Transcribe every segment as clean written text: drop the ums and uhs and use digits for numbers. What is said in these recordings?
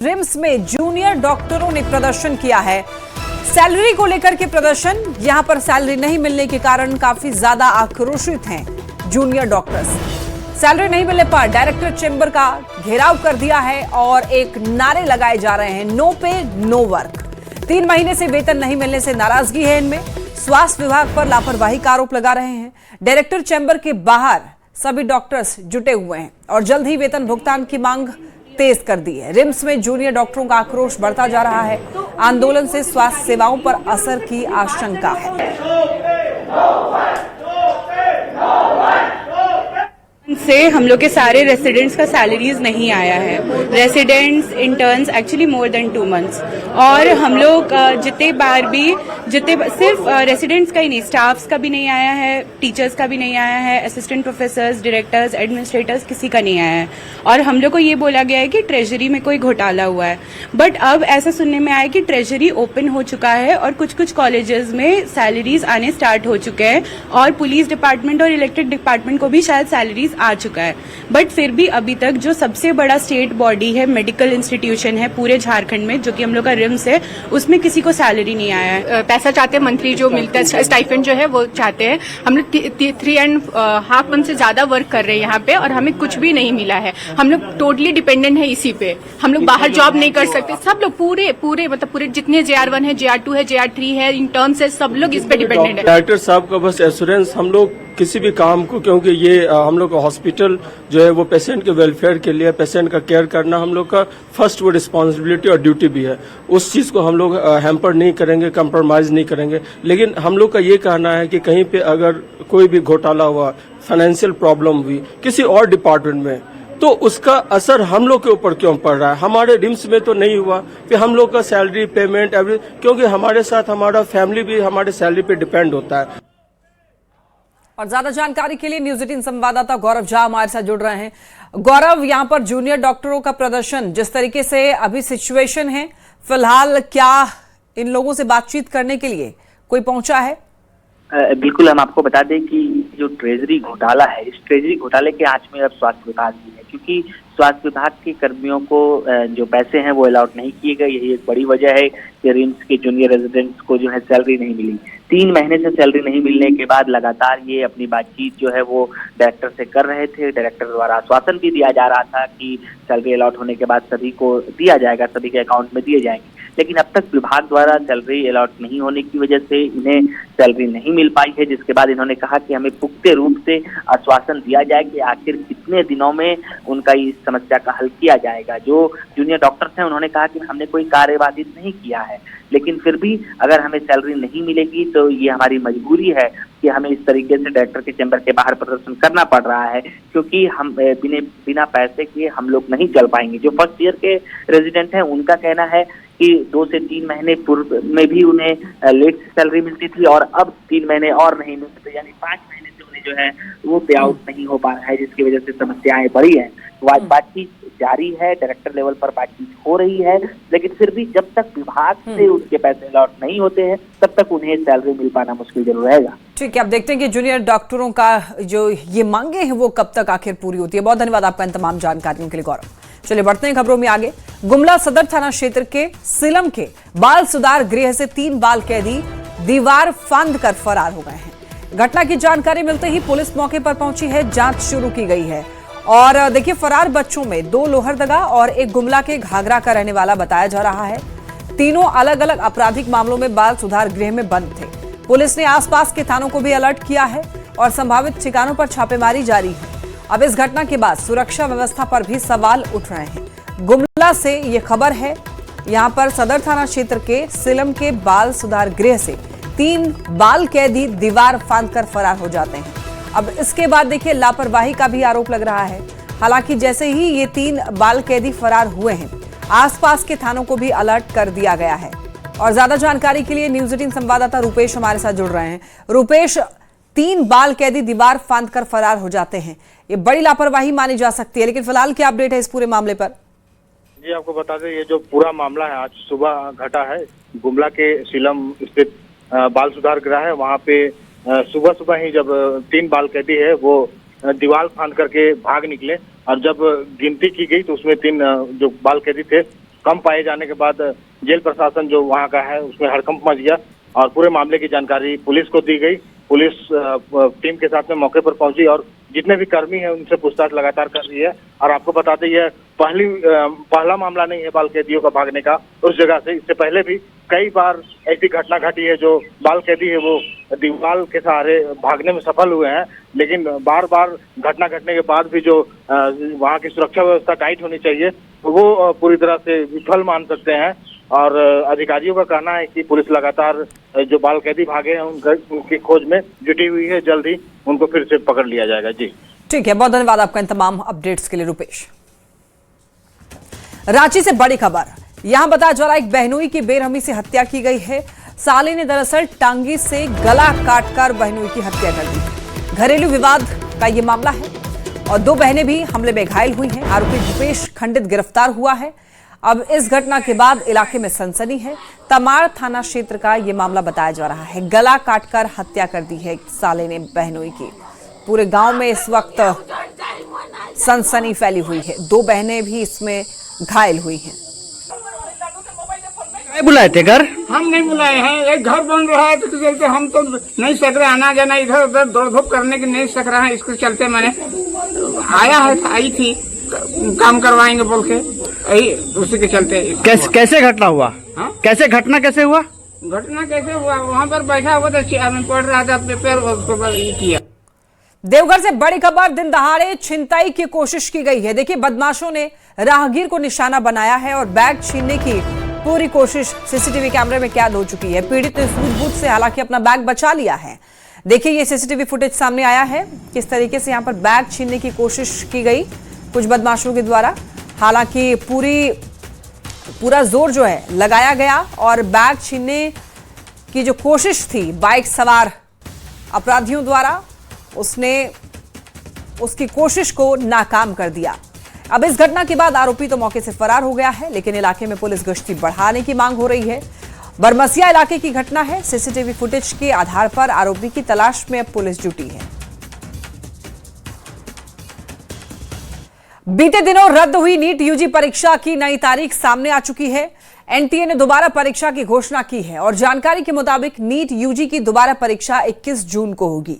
RIMS में junior डॉक्टरों ने प्रदर्शन किया है। सैलरी को लेकर के प्रदर्शन, यहां पर सैलरी नहीं मिलने के कारण काफी ज्यादा आक्रोशित हैं जूनियर डॉक्टर्स। सैलरी नहीं मिलने पर डायरेक्टर चेंबर का घेराव कर दिया है और एक नारे लगाए जा रहे हैं, नो पे नो वर्क। 3 महीने से वेतन नहीं मिलने से नाराजगी है इनमें। स्वास्थ्य विभाग पर लापरवाही का आरोप लगा रहे हैं। डायरेक्टर चेंबर के बाहर सभी डॉक्टर्स जुटे हुए हैं और जल्द ही वेतन भुगतान की मांग तेज कर दी है। रिम्स में जूनियर डॉक्टरों का आक्रोश बढ़ता जा रहा है। आंदोलन से स्वास्थ्य सेवाओं पर असर की आशंका है। से हम लोग के सारे रेसिडेंट्स का सैलरीज नहीं आया है। Residents interns actually more than 2 months. और हम लोग सिर्फ रेसिडेंट्स का ही नहीं, स्टाफ्स का भी नहीं आया है, टीचर्स का भी नहीं आया है, असिस्टेंट प्रोफेसर्स, डायरेक्टर्स, एडमिनिस्ट्रेटर्स, किसी का नहीं आया है। और हम लोग को ये बोला गया है कि ट्रेजरी में कोई घोटाला हुआ है। बट अब ऐसा सुनने में आया कि ट्रेजरी ओपन हो चुका है और कुछ कुछ कॉलेजेस में सैलरीज आने स्टार्ट हो चुके हैं और पुलिस डिपार्टमेंट और इलेक्ट्रिक डिपार्टमेंट को भी शायद सैलरीज आ चुका है। बट फिर भी अभी तक जो सबसे बड़ा स्टेट बॉडी है, मेडिकल इंस्टीट्यूशन है पूरे झारखंड में, जो कि हम लोग का रिम्स है, उसमें किसी को सैलरी नहीं आया है। पैसा चाहते हैं, मंथली जो मिलता है स्टाइपेंड जो है वो चाहते हैं। हम लोग 3.5 मंथ से ज्यादा वर्क कर रहे हैं यहाँ पे और हमें कुछ भी नहीं मिला है। हम लोग टोटली डिपेंडेंट है इसी पे। हम लोग बाहर जॉब नहीं कर सकते। सब लोग पूरे जितने JR1 है, JR2 है, JR3 है, इंटर्न्स है, सब लोग इस पे डिपेंडेंट है। डायरेक्टर साहब का बस एश्योरेंस, हम लोग किसी भी काम को, क्योंकि ये हम लोग का हॉस्पिटल जो है वो पेशेंट के वेलफेयर के लिए, पेशेंट का केयर करना हम लोग का फर्स्ट वो रिस्पांसिबिलिटी और ड्यूटी भी है। उस चीज को हम लोग हैम्पर नहीं करेंगे, कंप्रोमाइज नहीं करेंगे। लेकिन हम लोग का ये कहना है कि कहीं पे अगर कोई भी घोटाला हुआ, फाइनेंशियल प्रॉब्लम हुई किसी और डिपार्टमेंट में, तो उसका असर हम लोग के ऊपर क्यों पड़ रहा है? हमारे रिम्स में तो नहीं हुआ कि हम लोग का सैलरी, पेमेंट, एवरी, क्योंकि हमारे साथ हमारा फैमिली भी हमारे सैलरी पे डिपेंड होता है। और ज्यादा जानकारी के लिए न्यूज 18 संवाददाता गौरव झा हमारे साथ जुड़ रहे हैं। गौरव, यहां पर जूनियर डॉक्टरों का प्रदर्शन, जिस तरीके से अभी सिचुएशन है, फिलहाल क्या इन लोगों से बातचीत करने के लिए कोई पहुंचा है? बिल्कुल, हम आपको बता दें कि जो ट्रेजरी घोटाला है, इस ट्रेजरी घोटाले के आंच में अब स्वास्थ्य विभाग भी है, क्योंकि स्वास्थ्य विभाग के कर्मियों को जो पैसे हैं वो अलॉट नहीं किए गए। यही एक बड़ी वजह है कि रिम्स के जूनियर रेजिडेंट्स को जो है सैलरी नहीं मिली। 3 महीने से सैलरी नहीं मिलने के बाद लगातार ये अपनी बातचीत जो है वो डायरेक्टर से कर रहे थे। डायरेक्टर द्वारा आश्वासन भी दिया जा रहा था कि सैलरी अलॉट होने के बाद सभी को दिया जाएगा, सभी के अकाउंट में दिए जाएंगे। लेकिन अब तक विभाग द्वारा सैलरी अलॉट नहीं होने की वजह से इन्हें सैलरी नहीं मिल पाई है, जिसके बाद इन्होंने कहा कि हमें पुख्ते रूप से आश्वासन दिया जाए कि आखिर कितने दिनों में उनका इस समस्या का हल किया जाएगा। जो जूनियर डॉक्टर्स हैं उन्होंने कहा कि हमने कोई कार्य बाधित नहीं किया है, लेकिन फिर भी अगर हमें सैलरी नहीं मिलेगी तो ये हमारी मजबूरी है कि हमें इस तरीके से डायरेक्टर के चैम्बर के बाहर प्रदर्शन करना पड़ रहा है, क्योंकि हम बिना पैसे के हम लोग नहीं चल पाएंगे। जो फर्स्ट ईयर के रेजिडेंट हैं उनका कहना है कि 2 से 3 महीने पूर्व में भी उन्हें लेट से सैलरी मिलती थी और अब 3 महीने और नहीं मिलते, यानी 5 महीने से उन्हें जो है वो पे आउट नहीं हो पा रहा है, जिसकी वजह से समस्याएं बढ़ी हैं। तो बातचीत जारी है, डायरेक्टर लेवल पर बातचीत हो रही है, लेकिन फिर भी जब तक विभाग से उनके पैसे अलॉट नहीं होते हैं तब तक उन्हें सैलरी मिल पाना मुश्किल जरूर रहेगा। ठीक है, अब देखते हैं कि जूनियर डॉक्टरों का जो ये मांगे हैं वो कब तक आखिर पूरी होती है। बहुत धन्यवाद आपका इन तमाम जानकारियों के लिए गौरव। चलिए बढ़ते हैं खबरों में आगे। गुमला सदर थाना क्षेत्र के सिलम के बाल सुधार गृह से 3 बाल कैदी दीवार फांद कर फरार हो गए हैं। घटना की जानकारी मिलते ही पुलिस मौके पर पहुंची है, जांच शुरू की गई है। और देखिए, फरार बच्चों में 2 लोहरदगा और एक गुमला के घाघरा का रहने वाला बताया जा रहा है। तीनों अलग अलग आपराधिक मामलों में बाल सुधार गृह में बंद थे। पुलिस ने आसपास के थानों को भी अलर्ट किया है और संभावित ठिकानों पर छापेमारी जारी है। अब इस घटना के बाद सुरक्षा व्यवस्था पर भी सवाल उठ रहे हैं। गुमला से ये खबर है, यहां पर सदर थाना क्षेत्र के सिलम के बाल सुधार गृह से 3 बाल कैदी दीवार फांदकर फरार हो जाते हैं। अब इसके बाद देखिए, लापरवाही का भी आरोप लग रहा है। हालांकि जैसे ही ये 3 बाल कैदी फरार हुए हैं, आसपास के थानों को भी अलर्ट कर दिया गया है। और ज्यादा जानकारी के लिए न्यूज 18 संवाददाता रुपेश हमारे साथ जुड़ रहे हैं। रुपेश, 3 बाल कैदी दीवार फांदकर फरार हो जाते हैं, ये बड़ी लापरवाही मानी जा सकती है, लेकिन फिलहाल क्या अपडेट है इस पूरे मामले पर? जी, आपको बता दें ये जो पूरा मामला है आज सुबह घटा है। गुमला के सिलम स्थित बाल सुधार गृह है, वहाँ पे सुबह सुबह ही जब 3 बाल कैदी है वो दीवार फांद करके भाग निकले और जब गिनती की गई तो उसमें 3 जो बाल कैदी थे कम पाए जाने के बाद जेल प्रशासन जो वहाँ का है उसमें हड़कंप मच गया और पूरे मामले की जानकारी पुलिस को दी गई। पुलिस टीम के साथ में मौके पर पहुंची और जितने भी कर्मी हैं उनसे पूछताछ लगातार कर रही है। और आपको बताते ये पहला मामला नहीं है बाल कैदियों का भागने का उस जगह से। इससे पहले भी कई बार ऐसी घटना घटी है जो बाल कैदी है वो दीवार के सहारे भागने में सफल हुए हैं, लेकिन बार बार घटना घटने के बाद भी जो वहाँ की सुरक्षा व्यवस्था टाइट होनी चाहिए वो पूरी तरह से विफल मान सकते हैं। और अधिकारियों का कहना है कि पुलिस लगातार जो बाल कैदी भागे हैं उनकी खोज में जुटी हुई है। जल्द ही उनको फिर से पकड़ लिया जाएगा। जी ठीक है, बहुत धन्यवाद आपका इन तमाम अपडेट्स के लिए रुपेश। रांची से बड़ी खबर, यहां बताया जा रहा है एक बहनोई की बेरहमी से हत्या की गई है। साले ने दरअसल टांगी से गला काटकर बहनोई की हत्या कर दी। घरेलू विवाद का यह मामला है और दो बहनें भी हमले में घायल हुई हैं। आरोपी भूपेश खंडित गिरफ्तार हुआ है। अब इस घटना के बाद इलाके में सनसनी है। तमाड़ थाना क्षेत्र का यह मामला बताया जा रहा है। गला काटकर हत्या कर दी है साले ने बहनोई की। पूरे गांव में इस वक्त सनसनी फैली हुई है। दो बहनें भी इसमें घायल हुई हैं। बुलाए थे घर? हम नहीं बुलाए हैं, एक घर बन रहा है तो चलते हम तो नहीं सक रहे आना जाना, इधर उधर दौड़ धूप करने की नहीं सक रहा है। इसके चलते मैंने आई थी काम करवाएंगे बोल के, यही उसी के चलते। कैसे घटना हुआ? घटना कैसे हुआ? घटना कैसे हुआ? वहाँ पर बैठा हुआ था, चेयर में पढ़ रहा था पेपर, उसके बाद ये किया। देवघर से बड़ी खबर, दिन दहाड़े छिनताई की कोशिश की गई है। देखिए, बदमाशों ने राहगीर को निशाना बनाया है और बैग छीनने की पूरी कोशिश सीसीटीवी कैमरे में कैद हो चुकी है। पीड़ित ने सूझबूझ से हालांकि अपना बैग बचा लिया है। देखिए, ये सीसीटीवी फुटेज सामने आया है, किस तरीके से यहां पर बैग छीनने की कोशिश की गई कुछ बदमाशों के द्वारा। हालांकि पूरा जोर जो है लगाया गया और बैग छीनने की जो कोशिश थी बाइक सवार अपराधियों द्वारा, उसने उसकी कोशिश को नाकाम कर दिया। अब इस घटना के बाद आरोपी तो मौके से फरार हो गया है, लेकिन इलाके में पुलिस गश्ती बढ़ाने की मांग हो रही है। बरमसिया इलाके की घटना है। सीसीटीवी फुटेज के आधार पर आरोपी की तलाश में अब पुलिस जुटी है। बीते दिनों रद्द हुई नीट यूजी परीक्षा की नई तारीख सामने आ चुकी है। एनटीए ने दोबारा परीक्षा की घोषणा की है और जानकारी के मुताबिक नीट यूजी की दोबारा परीक्षा 21 जून को होगी।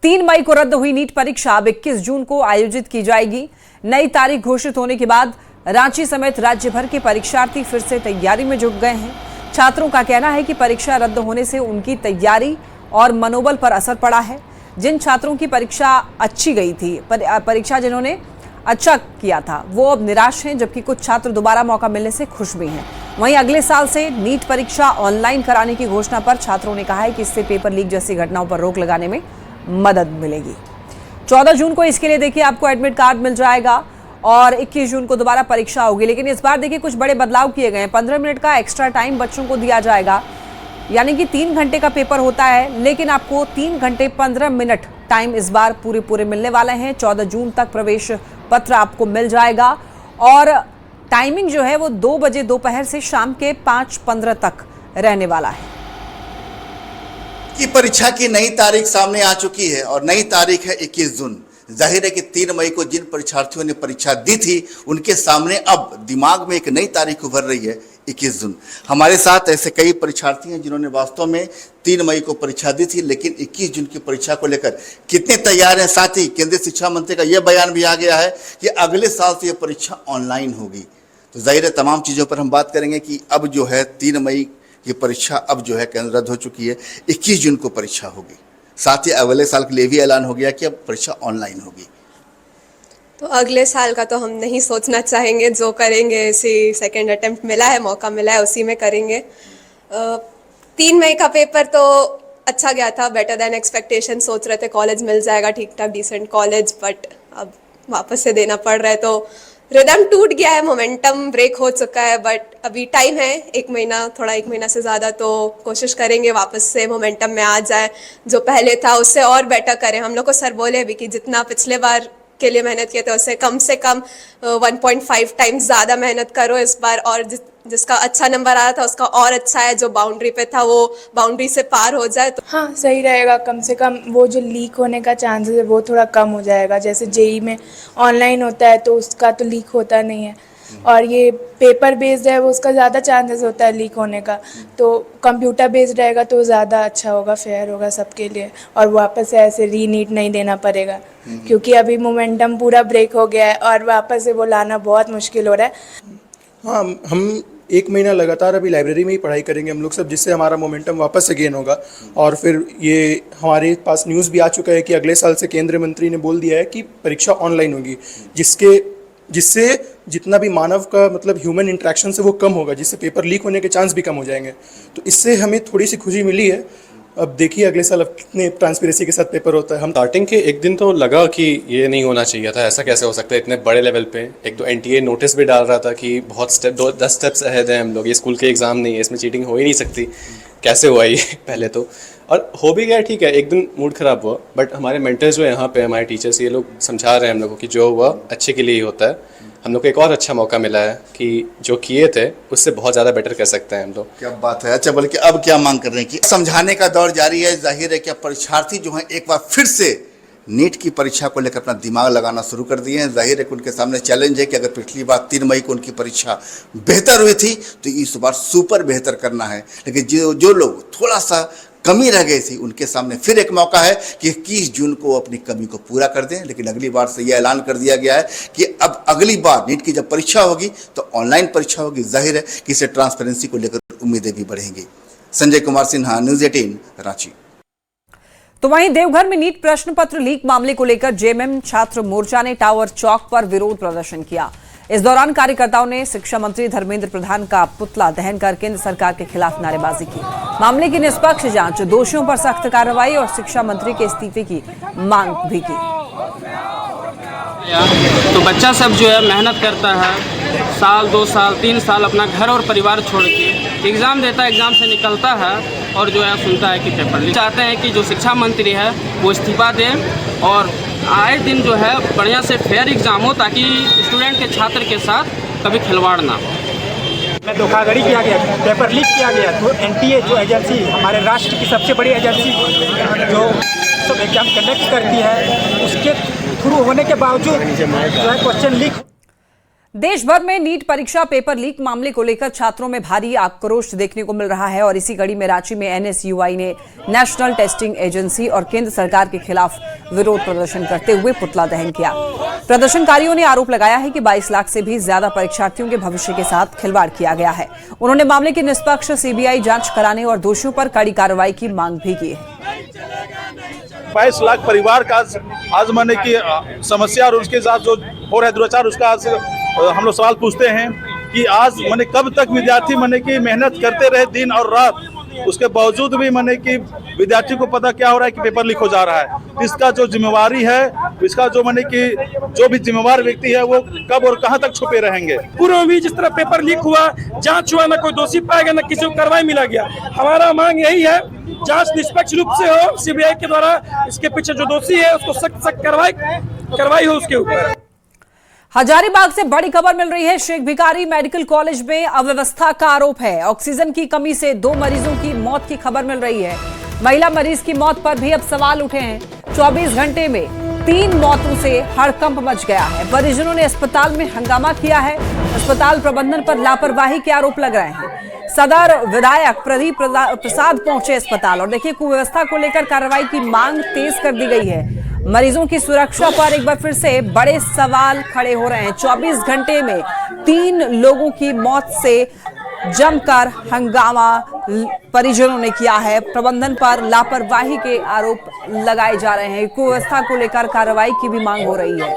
3 मई को रद्द हुई नीट परीक्षा अब 21 जून को आयोजित की जाएगी। नई तारीख घोषित होने के बाद रांची समेत राज्य भर के परीक्षार्थी फिर से तैयारी में जुट गए हैं। छात्रों का कहना है कि परीक्षा रद्द होने से उनकी तैयारी और मनोबल पर असर पड़ा है। जिन छात्रों की परीक्षा अच्छी गई थी, परीक्षा जिन्होंने अच्छा किया था, वो अब निराश हैं, जबकि कुछ छात्र दोबारा मौका मिलने से खुश भी हैं। वहीं अगले साल से नीट परीक्षा ऑनलाइन कराने की घोषणा पर छात्रों ने कहा है कि इससे पेपर लीक जैसी घटनाओं पर रोक लगाने में मदद मिलेगी। 14 जून को इसके लिए देखिए आपको एडमिट कार्ड मिल जाएगा और 21 जून को दोबारा परीक्षा होगी। लेकिन इस बार देखिए कुछ बड़े बदलाव किए गए हैं। 15 मिनट का एक्स्ट्रा टाइम बच्चों को दिया जाएगा, यानी कि 3 घंटे का पेपर होता है, लेकिन आपको 3 घंटे 15 मिनट टाइम इस बार पूरे मिलने वाले हैं। 14 जून तक प्रवेश पत्र आपको मिल जाएगा और टाइमिंग जो है वो 2 बजे दोपहर से शाम के 5:15 तक रहने वाला है। की परीक्षा की नई तारीख सामने आ चुकी है और नई तारीख है 21 जून। जाहिर है कि 3 मई को जिन परीक्षार्थियों ने परीक्षा दी थी उनके सामने अब दिमाग में एक नई तारीख उभर रही है, 21 जून। हमारे साथ ऐसे कई परीक्षार्थी हैं जिन्होंने वास्तव में 3 मई को परीक्षा दी थी, लेकिन 21 जून की परीक्षा को लेकर कितने तैयार हैं। साथ ही केंद्रीय शिक्षा मंत्री का यह बयान भी आ गया है कि अगले साल से यह परीक्षा ऑनलाइन होगी। तो जाहिर है तमाम चीज़ों पर हम बात करेंगे कि अब जो है 3 मई की परीक्षा अब जो है रद्द हो चुकी है, 21 जून को परीक्षा होगी। साथ ही अगले साल के लिए भी ऐलान हो गया कि अब परीक्षा ऑनलाइन होगी। तो अगले साल का तो हम नहीं सोचना चाहेंगे, जो करेंगे इसी सेकंड अटेम्प्ट मिला है, मौका मिला है, उसी में करेंगे। 3 मई का पेपर तो अच्छा गया था, बेटर देन एक्सपेक्टेशन। सोच रहे थे कॉलेज मिल जाएगा ठीक ठाक, डिसेंट कॉलेज, बट अब वापस से देना पड़ रहा है। तो रिदम टूट गया है, मोमेंटम ब्रेक हो चुका है, बट अभी टाइम है 1 महीना, थोड़ा 1 महीना से ज़्यादा, तो कोशिश करेंगे वापस से मोमेंटम में आ जाए, जो पहले था उससे और बेटर करें। हम लोग को सर बोले भी कि जितना पिछले बार के लिए मेहनत किए थे उससे कम 1.5 टाइम्स ज़्यादा मेहनत करो इस बार, और जिसका अच्छा नंबर आया था उसका और अच्छा है, जो बाउंड्री पे था वो बाउंड्री से पार हो जाए तो हाँ सही रहेगा। कम से कम वो जो लीक होने का चांसेस है वो थोड़ा कम हो जाएगा। जैसे जेई में ऑनलाइन होता है तो उसका तो लीक होता नहीं है, और ये पेपर बेस्ड है वो उसका ज़्यादा चांसेस होता है लीक होने का, तो कंप्यूटर बेस्ड रहेगा तो ज़्यादा अच्छा होगा, फेयर होगा सबके लिए, और वापस से ऐसे रीनीट नहीं देना पड़ेगा क्योंकि अभी मोमेंटम पूरा ब्रेक हो गया है और वापस से वो लाना बहुत मुश्किल हो रहा है। हाँ, हम 1 महीना लगातार अभी लाइब्रेरी में ही पढ़ाई करेंगे हम लोग सब, जिससे हमारा मोमेंटम वापस से गेन होगा। और फिर ये हमारे पास न्यूज़ भी आ चुका है कि अगले साल से केंद्रीय मंत्री ने बोल दिया है कि परीक्षा ऑनलाइन होगी, जिससे जितना भी मानव का मतलब ह्यूमन इंटरेक्शन से वो कम होगा, जिससे पेपर लीक होने के चांस भी कम हो जाएंगे। तो इससे हमें थोड़ी सी खुशी मिली है। अब देखिए अगले साल अब कितने ट्रांसपेरेंसी के साथ पेपर होता है। हम स्टार्टिंग के एक दिन तो लगा कि ये नहीं होना चाहिए था, ऐसा कैसे हो सकता है इतने बड़े लेवल पे। एक तो NTA नोटिस भी डाल रहा था कि बहुत 10 स्टेप्स अहेड हैं हम लोग, ये स्कूल के एग्ज़ाम नहीं है, इसमें चीटिंग हो ही नहीं सकती। कैसे हुआ ये पहले तो, और हो भी गया ठीक है, एक दिन मूड ख़राब हुआ, बट हमारे मेंटर्स जो यहाँ पे हमारे टीचर्स ये लोग समझा रहे हैं हम लोगों को कि जो हुआ अच्छे के लिए ही होता है। हम लोग को एक और अच्छा मौका मिला है कि जो किए थे उससे बहुत ज़्यादा बेटर कर सकते हैं हम लोग। क्या बात है। अच्छा, बल्कि अब क्या मांग कर रहे हैं कि समझाने का दौर जारी है। जाहिर है कि परीक्षार्थी जो हैं एक बार फिर से नीट की परीक्षा को लेकर अपना दिमाग लगाना शुरू कर दिए हैं। जाहिर है कि उनके सामने चैलेंज है कि अगर पिछली बार 3 मई को उनकी परीक्षा बेहतर हुई थी तो इस बार सुपर बेहतर करना है। लेकिन जो लोग थोड़ा सा कमी रह गई थी उनके सामने फिर एक मौका है कि 21 जून को अपनी कमी को पूरा कर दें। लेकिन अगली बार से यह ऐलान कर दिया गया है कि अब अगली बार नीट की जब परीक्षा होगी तो ऑनलाइन परीक्षा होगी। जाहिर है कि इससे ट्रांसपेरेंसी को लेकर उम्मीदें भी बढ़ेंगी। संजय कुमार सिन्हा, न्यूज़ 18, रांची। तो वहीं देवघर में नीट प्रश्न पत्र लीक मामले को लेकर JMM छात्र मोर्चा ने टावर चौक पर विरोध प्रदर्शन किया। इस दौरान कार्यकर्ताओं ने शिक्षा मंत्री धर्मेंद्र प्रधान का पुतला दहन कर केंद्र सरकार के खिलाफ नारेबाजी की। मामले की निष्पक्ष जांच, दोषियों पर सख्त कार्रवाई और शिक्षा मंत्री के इस्तीफे की मांग भी की। तो बच्चा सब जो है मेहनत करता है, 1 2 साल 3 साल अपना घर और परिवार छोड़ के एग्ज़ाम देता है, एग्ज़ाम से निकलता है और जो है सुनता है कि पेपर लीक। चाहते हैं कि जो शिक्षा मंत्री है वो इस्तीफा दें और आए दिन जो है बढ़िया से फेयर एग्ज़ाम हो ताकि स्टूडेंट के छात्र के साथ कभी खिलवाड़ ना हो। में धोखाधड़ी किया गया, पेपर लीक किया गया, तो NTA जो एजेंसी हमारे राष्ट्र की सबसे बड़ी एजेंसी जो सब एग्जाम कंडक्ट करती है उसके थ्रू होने के बावजूद जो है क्वेश्चन लीक। देश भर में नीट परीक्षा पेपर लीक मामले को लेकर छात्रों में भारी आक्रोश देखने को मिल रहा है और इसी कड़ी में रांची में NSUI ने नेशनल टेस्टिंग एजेंसी और केंद्र सरकार के खिलाफ विरोध प्रदर्शन करते हुए पुतला दहन किया। प्रदर्शनकारियों ने आरोप लगाया है कि 22 लाख से भी ज्यादा परीक्षार्थियों के भविष्य के साथ खिलवाड़ किया गया है। उन्होंने मामले की निष्पक्ष CBI जांच कराने और दोषियों पर कड़ी कार्रवाई की मांग भी की है। 22 लाख परिवार का आज माने की समस्या और उसके साथ जो हो रहा है दुराचार, उसका आज हम लोग सवाल पूछते हैं कि आज माने कब तक विद्यार्थी माने की मेहनत करते रहे दिन और रात, उसके बावजूद भी माने कि विद्यार्थी को पता क्या हो रहा है कि पेपर लीक हो जा रहा है। इसका जो जिम्मेवारी है, इसका जो माने कि जो भी जिम्मेवार व्यक्ति है वो कब और कहां तक छुपे रहेंगे। पूर्व में भी जिस तरह पेपर लीक हुआ, जांच हुआ, ना कोई दोषी पाया गया, ना किसी को कार्रवाई मिला गया। हमारा मांग यही है जांच निष्पक्ष रूप से हो, CBI के द्वारा इसके पीछे जो दोषी है उसको सख्त कार्रवाई हो उसके ऊपर। हजारीबाग से बड़ी खबर मिल रही है। शेख भिखारी मेडिकल कॉलेज में अव्यवस्था का आरोप है। ऑक्सीजन की कमी से 2 मरीजों की मौत की खबर मिल रही है। महिला मरीज की मौत पर भी अब सवाल उठे हैं। 24 घंटे में 3 मौतों से हड़कंप मच गया है। परिजनों ने अस्पताल में हंगामा किया है। अस्पताल प्रबंधन पर लापरवाही के आरोप लग रहे हैं। सदर विधायक प्रदीप प्रसाद पहुंचे अस्पताल और देखिए कुव्यवस्था को लेकर कार्रवाई की मांग तेज कर दी गई है। मरीजों की सुरक्षा पर एक बार फिर से बड़े सवाल खड़े हो रहे हैं। 24 घंटे में 3 लोगों की मौत से जमकर हंगामा परिजनों ने किया है। प्रबंधन पर लापरवाही के आरोप लगाए जा रहे हैं। कुव्यवस्था को लेकर कार्रवाई की भी मांग हो रही है।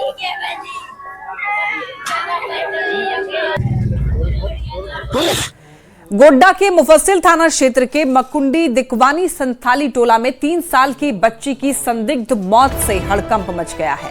गोड्डा के मुफस्सिल थाना क्षेत्र के मकुंडी दिकवानी संथाली टोला में 3 साल की बच्ची की संदिग्ध मौत से हड़कंप मच गया है।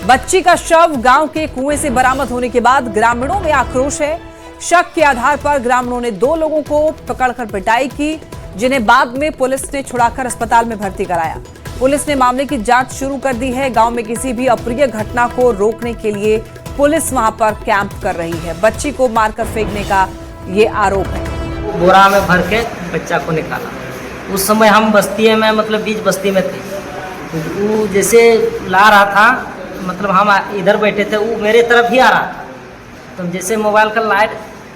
बच्ची का शव गांव के कुएं से बरामद होने के बाद ग्रामीणों में आक्रोश है। शक के आधार पर ग्रामीणों ने 2 लोगों को पकड़कर पिटाई की, जिन्हें बाद में पुलिस ने छुड़ाकर अस्पताल में भर्ती कराया। पुलिस ने मामले की जांच शुरू कर दी है। गांव में किसी भी अप्रिय घटना को रोकने के लिए पुलिस वहां पर कैंप कर रही है। बच्ची को मारकर फेंकने का ये आरोप है। बोरा में भर के बच्चा को निकाला। उस समय हम बस्ती में मतलब बीच बस्ती में थे। वो जैसे ला रहा था, मतलब हम इधर बैठे थे, वो मेरे तरफ ही आ रहा था। तो जैसे मोबाइल का लाइट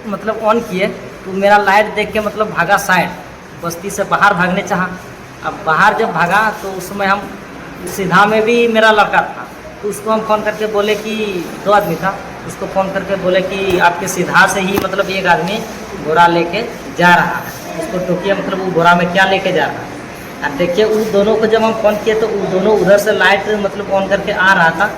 मतलब ऑन किए तो मेरा लाइट देख के मतलब भागा साइड, बस्ती से बाहर भागने चाहा। अब बाहर जब भागा तो उस समय हम सीधा में भी मेरा लड़का था, तो उसको हम फ़ोन करके बोले कि 2 आदमी था, उसको फ़ोन करके बोले कि आपके सीधा से ही मतलब एक आदमी घोड़ा लेके जा रहा है, उसको टोकिए मतलब वो घोड़ा में क्या लेके जा रहा है। अब देखिए उन दोनों को जब हम फ़ोन किए तो वो दोनों उधर से लाइट मतलब ऑन करके आ रहा था।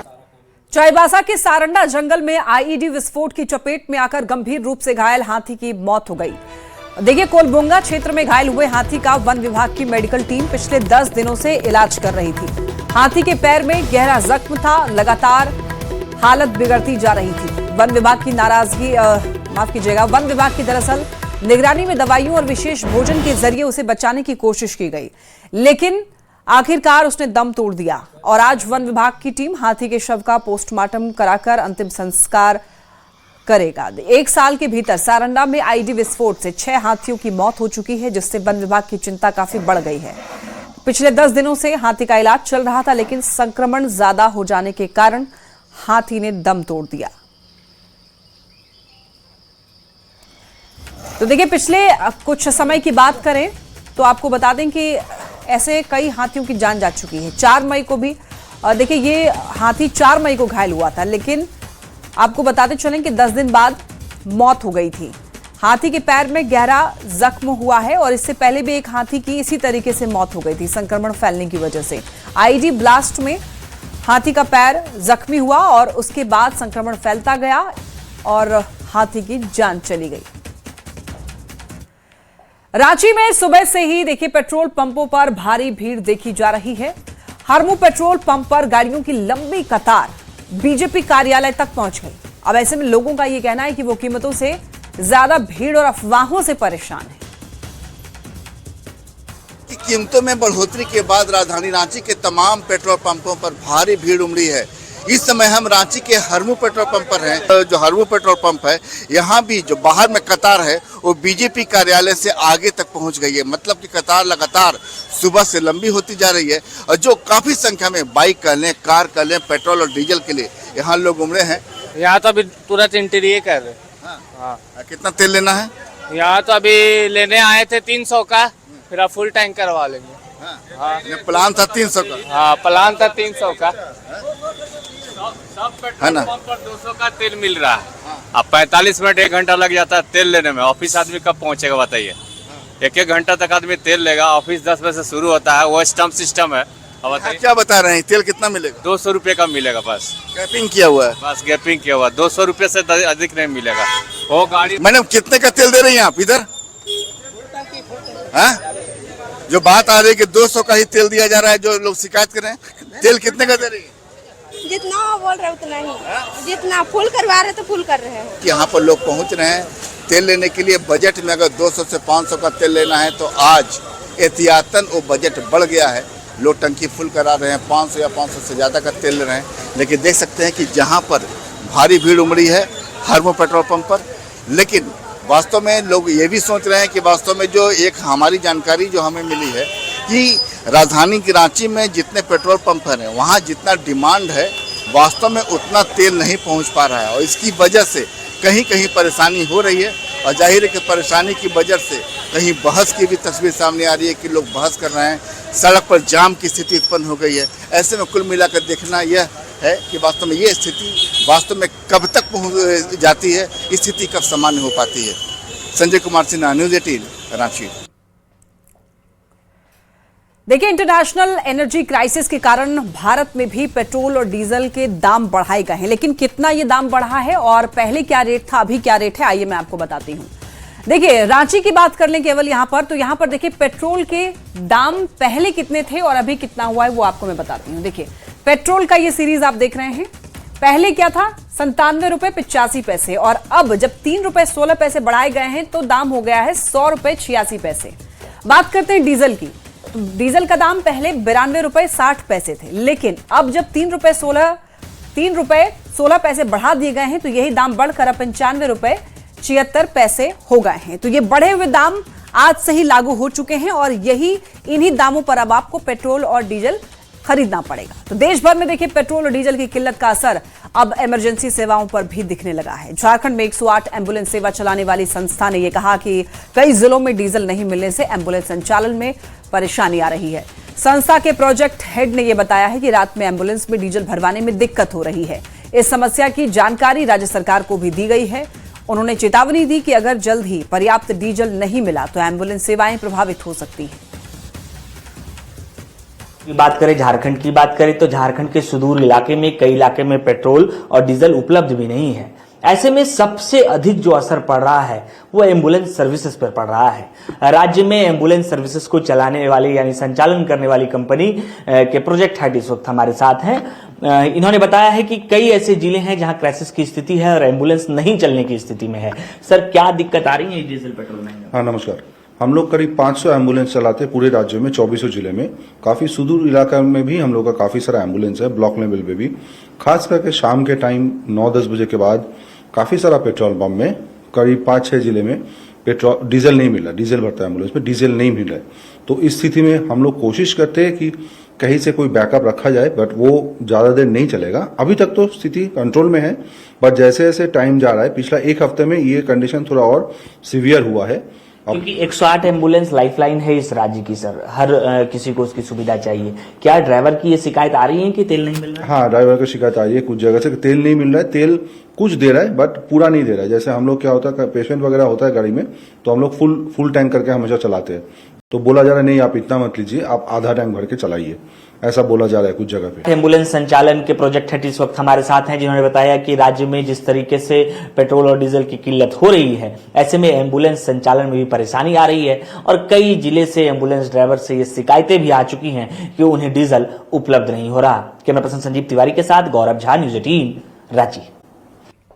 चाईबासा के सारंडा जंगल में आईईडी विस्फोट की चपेट में आकर गंभीर रूप से घायल हाथी की मौत हो गई। देखिए कोलबोंगा क्षेत्र में घायल हुए हाथी का वन विभाग की मेडिकल टीम पिछले 10 दिनों से इलाज कर रही थी। हाथी के पैर में गहरा जख्म था, लगातार हालत बिगड़ती जा रही थी। वन विभाग की नाराजगी माफ कीजिएगा, वन विभाग की दरअसल निगरानी में दवाइयों और विशेष भोजन के जरिए उसे बचाने की कोशिश की गई, लेकिन आखिरकार उसने दम तोड़ दिया और आज वन विभाग की टीम हाथी के शव का पोस्टमार्टम कराकर अंतिम संस्कार करेगा। 1 साल के भीतर सारंडा में आईडी विस्फोट से 6 हाथियों की मौत हो चुकी है, जिससे वन विभाग की चिंता काफी बढ़ गई है। पिछले 10 दिनों से हाथी का इलाज चल रहा था, लेकिन संक्रमण ज्यादा हो जाने के कारण हाथी ने दम तोड़ दिया। तो देखिए पिछले कुछ समय की बात करें तो आपको बता दें कि ऐसे कई हाथियों की जान जा चुकी है। 4 मई को भी देखिए ये हाथी 4 मई को घायल हुआ था, लेकिन आपको बताते चलें कि 10 दिन बाद मौत हो गई थी। हाथी के पैर में गहरा जख्म हुआ है और इससे पहले भी एक हाथी की इसी तरीके से मौत हो गई थी संक्रमण फैलने की वजह से। आईडी ब्लास्ट में हाथी का पैर जख्मी हुआ और उसके बाद संक्रमण फैलता गया और हाथी की जान चली गई। रांची में सुबह से ही देखिए पेट्रोल पंपों पर भारी भीड़ देखी जा रही है। हरमू पेट्रोल पंप पर गाड़ियों की लंबी कतार बीजेपी कार्यालय तक पहुंच गई। अब ऐसे में लोगों का यह कहना है कि वो कीमतों से ज्यादा भीड़ और अफवाहों से परेशान है। कीमतों में बढ़ोतरी के बाद राजधानी रांची के तमाम पेट्रोल पंपों पर भारी भीड़ उमड़ी है। इस समय हम रांची के हरमू पेट्रोल पंप पर हैं। जो हरमू पेट्रोल पंप है, यहाँ भी जो बाहर में कतार है वो बीजेपी कार्यालय से आगे तक पहुँच गई है। मतलब कि कतार लगातार सुबह से लंबी होती जा रही है और जो काफी संख्या में बाइक कर लें, कार कर लें, पेट्रोल और डीजल के लिए यहाँ लोग उमड़े हैं। यहाँ तो अभी तुरंत इंटीरियर कर रहे। हाँ। कितना तेल लेना है? यहाँ तो अभी लेने आए थे 300 का, फिर आप फुल टैंक करवा लेंगे। हाँ। प्लान था 300 का। हाँ प्लान था 300 का। सब है ना? पेट्रोल पंप पर 200 का तेल मिल रहा है। अब 45 मिनट 1 घंटा लग जाता है तेल लेने में। ऑफिस आदमी कब पहुँचेगा बताइए? 1-1 घंटा तक आदमी तेल लेगा। ऑफिस 10 बजे से शुरू होता है, वो स्टम्प सिस्टम है। अब बताइए क्या बता रहे हैं, तेल कितना मिलेगा? 200 रुपये का मिलेगा बस। गैपिंग किया हुआ है? बस गैपिंग किया हुआ, 200 रुपये से अधिक नहीं मिलेगा। वो गाड़ी मैडम कितने का तेल दे रही हैं आप इधर? जो बात आ रही है कि 200 का ही तेल दिया जा रहा है, जो लोग शिकायत कर रहे हैं, तेल कितने का दे रही है? जितना बोल रहे उतना ही, जितना फुल करवा रहे तो फुल कर रहे हैं। यहाँ पर लोग पहुँच रहे हैं तेल लेने के लिए। बजट में अगर 200 से 500 का तेल लेना है तो आज एहतियातन वो बजट बढ़ गया है। लोग टंकी फुल करा रहे हैं, 500 या 500 से ज़्यादा का तेल ले रहे हैं। लेकिन देख सकते हैं कि जहाँ पर भारी भीड़ उमड़ी है हरमू पेट्रोल पंप पर, लेकिन वास्तव में लोग ये भी सोच रहे हैं कि वास्तव में जो एक हमारी जानकारी जो हमें मिली है कि राजधानी की रांची में जितने पेट्रोल पंप हैं वहाँ जितना डिमांड है वास्तव में उतना तेल नहीं पहुँच पा रहा है और इसकी वजह से कहीं कहीं परेशानी हो रही है। और जाहिर है कि परेशानी की वजह से कहीं बहस की भी तस्वीर सामने आ रही है कि लोग बहस कर रहे हैं, सड़क पर जाम की स्थिति उत्पन्न हो गई है। ऐसे में कुल मिलाकर देखना यह है कि वास्तव में ये स्थिति वास्तव में कब तक पहुँच जाती है, स्थिति कब सामान्य हो पाती है। संजय कुमार सिन्हा, न्यूज़ 18 रांची। देखिए इंटरनेशनल एनर्जी क्राइसिस के कारण भारत में भी पेट्रोल और डीजल के दाम बढ़ाए गए हैं, लेकिन कितना ये दाम बढ़ा है और पहले क्या रेट था अभी क्या रेट है, आइए मैं आपको बताती हूँ। देखिए रांची की बात कर लें केवल यहाँ पर, तो यहाँ पर देखिए पेट्रोल के दाम पहले कितने थे और अभी कितना हुआ है वो आपको मैं बताती हूँ। देखिए पेट्रोल का ये सीरीज आप देख रहे हैं, पहले क्या था 97 रुपए 85 पैसे और अब जब 3 रुपए 16 पैसे बढ़ाए गए हैं तो दाम हो गया है 100 रुपए 86 पैसे। बात करते हैं डीजल की, तो डीजल का दाम पहले 92 रुपए 60 पैसे थे, लेकिन अब जब 3 रुपए 16 पैसे बढ़ा दिए गए हैं तो यही दाम बढ़कर अब 95 रुपए 76 पैसे हो गए हैं। तो ये बढ़े हुए दाम आज से ही लागू हो चुके हैं और इन्हीं दामों पर अब आपको पेट्रोल और डीजल खरीदना पड़ेगा। तो देश भर में देखिए पेट्रोल और डीजल की किल्लत का असर अब इमरजेंसी सेवाओं पर भी दिखने लगा है। झारखंड में 108 एम्बुलेंस सेवा चलाने वाली संस्था ने यह कहा कि कई जिलों में डीजल नहीं मिलने से एम्बुलेंस संचालन में परेशानी आ रही है। संस्था के प्रोजेक्ट हेड ने यह बताया है कि रात में एम्बुलेंस में डीजल भरवाने में दिक्कत हो रही है। इस समस्या की जानकारी राज्य सरकार को भी दी गई है। उन्होंने चेतावनी दी कि अगर जल्द ही पर्याप्त डीजल नहीं मिला तो एम्बुलेंस सेवाएं प्रभावित हो सकती हैं। बात करें झारखंड की बात करें तो झारखंड के सुदूर इलाके में कई इलाके में पेट्रोल और डीजल उपलब्ध भी नहीं है। ऐसे में सबसे अधिक जो असर पड़ रहा है वो एम्बुलेंस सर्विसेज पर पड़ रहा है। राज्य में एम्बुलेंस सर्विसेज को चलाने वाली यानी संचालन करने वाली कंपनी के प्रोजेक्ट हेड इस वक्त हमारे साथ हैं। इन्होंने बताया है कि कई ऐसे जिले हैं जहां क्राइसिस की स्थिति है और एम्बुलेंस नहीं चलने की स्थिति में है। सर, क्या दिक्कत आ रही है डीजल पेट्रोल में? हाँ, नमस्कार। हम लोग करीब 500 एम्बुलेंस चलाते हैं पूरे राज्य में 24 जिले में। काफी सुदूर इलाका में भी हम लोग का काफी सारा एम्बुलेंस है, ब्लॉक लेवल पे भी। खास करके शाम के टाइम 9-10 बजे के बाद काफी सारा पेट्रोल पंप में करीब 5-6 जिले में पेट्रोल डीजल नहीं मिल रहा। डीजल भरता है एम्बुलेंस में, डीजल नहीं मिल रहा है। तो इस स्थिति में हम लोग कोशिश करते हैं कि कहीं से कोई बैकअप रखा जाए, बट वो ज्यादा देर नहीं चलेगा। अभी तक तो स्थिति कंट्रोल में है, बट जैसे जैसे टाइम जा रहा है, पिछला एक हफ्ते में ये कंडीशन थोड़ा और सीवियर हुआ है। क्योंकि 108 एम्बुलेंस लाइफलाइन है इस राज्य की सर, हर किसी को उसकी सुविधा चाहिए। क्या ड्राइवर की ये शिकायत आ रही है कि तेल नहीं मिल रहा है? हाँ, ड्राइवर की शिकायत आ रही है कुछ जगह से कि तेल नहीं मिल रहा है। तेल कुछ दे रहा है बट पूरा नहीं दे रहा है। जैसे हम लोग क्या होता है, पेशेंट वगैरह होता है गाड़ी में तो हम लोग फुल टैंक करके हमेशा चलाते हैं। तो बोला जा रहा है नहीं, आप इतना मत लीजिए, आप आधा टैंक भर के चलाइए, ऐसा बोला जा रहा है कुछ जगह पे। एम्बुलेंस संचालन के प्रोजेक्ट हेड इस वक्त हमारे साथ हैं, जिन्होंने बताया कि राज्य में जिस तरीके से पेट्रोल और डीजल की किल्लत हो रही है, ऐसे में एम्बुलेंस संचालन में भी परेशानी आ रही है और कई जिले से एम्बुलेंस ड्राइवर से ये शिकायतें भी आ चुकी हैं कि उन्हें डीजल उपलब्ध नहीं हो रहा। कैमरा पर्सन संजीव तिवारी के साथ गौरव झा, न्यूज़ 18 रांची।